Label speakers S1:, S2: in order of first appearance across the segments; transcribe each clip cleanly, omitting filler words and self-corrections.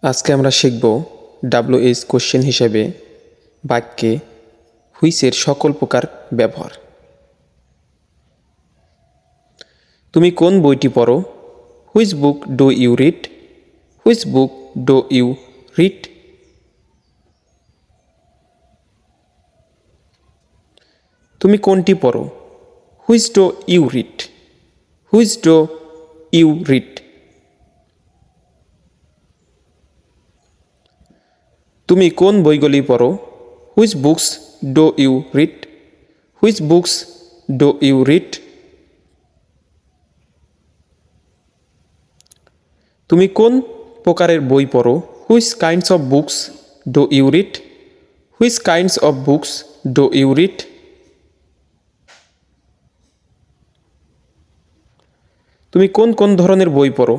S1: আজকে আমরা শিখব ডাব্লিউএইচ কোশ্চেন হিসেবে বাক্যে হুইচের সকল প্রকার ব্যবহার। তুমি কোন বইটি পড়ো? Which book do you read? Which book do you read? তুমি কোনটি পড়ো? Which do you read? Which do you read? তুমি কোন বইগুলি পড়ো? Which books do you read? Which books do you read? তুমি কোন প্রকারের বই পড়ো? Which kinds of books do you read? Which kinds of books do you read? তুমি কোন কোন ধরনের বই পড়ো?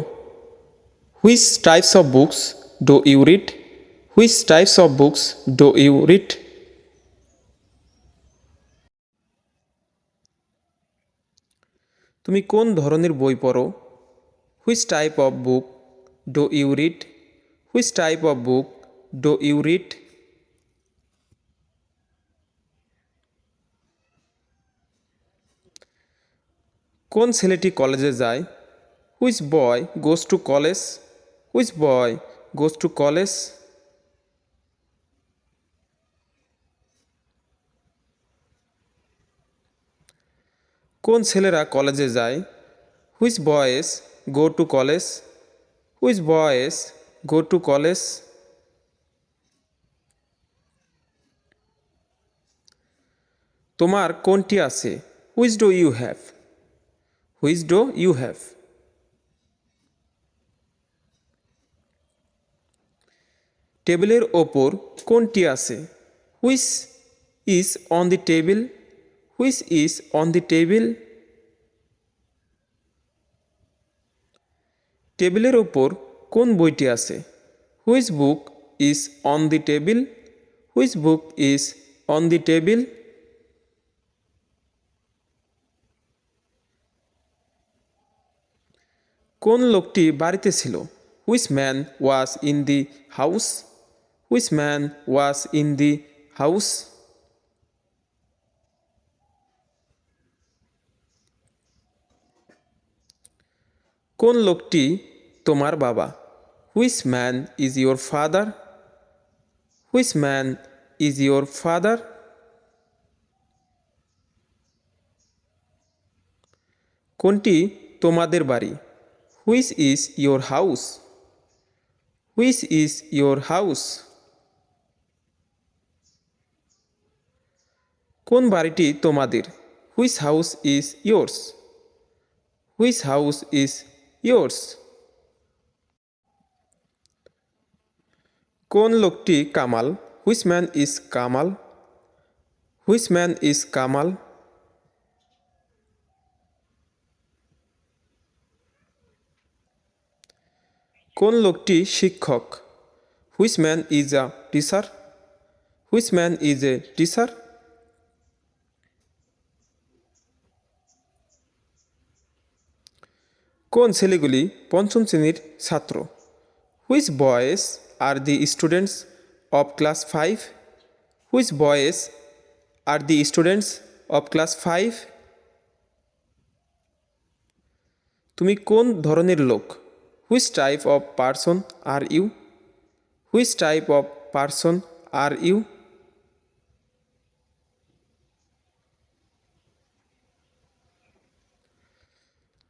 S1: Which types of books do you read? Which types of books do you read? তুমি কোন ধরনের বই পড়ো? Which type of book do you read? Which type of book do you read? কোন ছেলেটি কলেজে যায়? Which boy goes to college? Which boy goes to college? কোন ছেলেরা কলেজে যায়? Which boys go to college? Which boys go to college? তোমার কোনটি আছে? Which do you have? Which do you have? টেবিলের ওপর কোনটি আছে? Which is on the table? Which is on the table? টেবিলের ওপর কোন বইটি আছে? Which book is on the table? Which book is on the table? কোন লোকটি বাড়িতে ছিল? Which man was in the house? Which man was in the house? কোন লোকটি তোমার বাবা? Which man is your father? Which man is your father? কোনটি তোমাদের বাড়ি? Which is your house? Which is your house? কোন বাড়িটি তোমাদের? Which house is yours? Which house is yours? কোন লোকটি কামাল? Which man is Kamal? Which man is Kamal? কোন লোকটি শিক্ষক? Which man is a teacher? Which man is a teacher? কোন ছেলেগুলি পঞ্চম শ্রেণীর ছাত্র? Which boys are the students of class 5? Which boys are the students of class 5? তুমি কোন ধরনের লোক? Which type of person are you? Which type of person are you?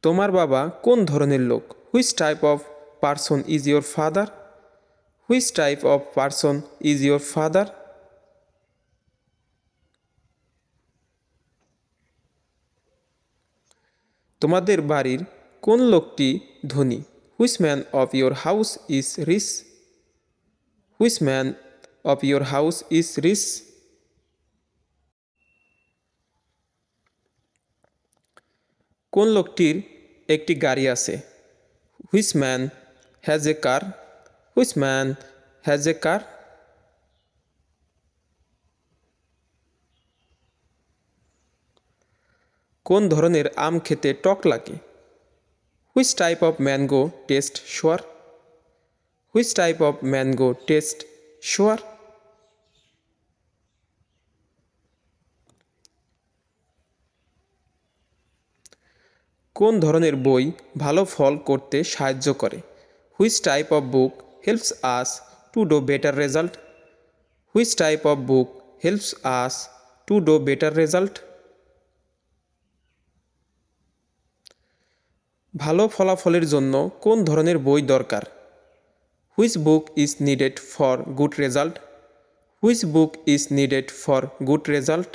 S1: তোমার বাবা কোন ধরনের লোক? Which type of person is your father? Which type of person is your father? তোমাদের বাড়ির কোন লোকটি ধনী? Which man of your house is rich? Which man of your house is rich? কোন লোকটির একটি গাড়ি আছে? Which man has a car? Which man has a car? কোন ধরনের আম খেতে টক লাগে? Which type of mango taste sour? Which type of mango taste সোয়ার? কোন ধরনের বই ভালো ফল করতে সাহায্য করে? Which type of book helps us to do better result? Which type of book helps us to do better result? ভালো ফলাফলের জন্য কোন ধরনের বই দরকার? Which book is needed for good result? Which book is needed for good result?